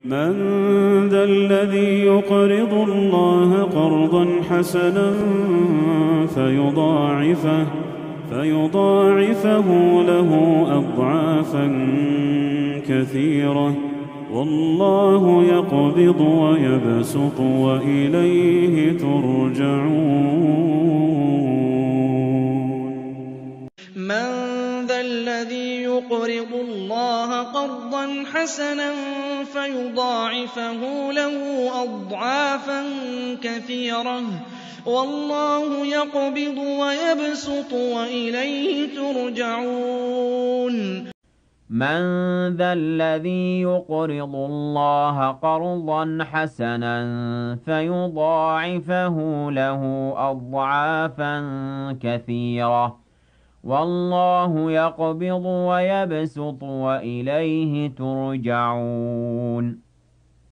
من ذا الذي يقرض الله قرضا حسنا فيضاعفه له أضعافا كثيرة والله يقبض ويبسط وإليه ترجعون. من ذا الذي يقرض الله قرضا حسنا فيضاعفه له أضعافا كثيرة والله يقبض ويبسط وإليه ترجعون. من ذا الذي يقرض الله قرضا حسنا فيضاعفه له أضعافا كثيرة والله يقبض ويبسط وإليه ترجعون.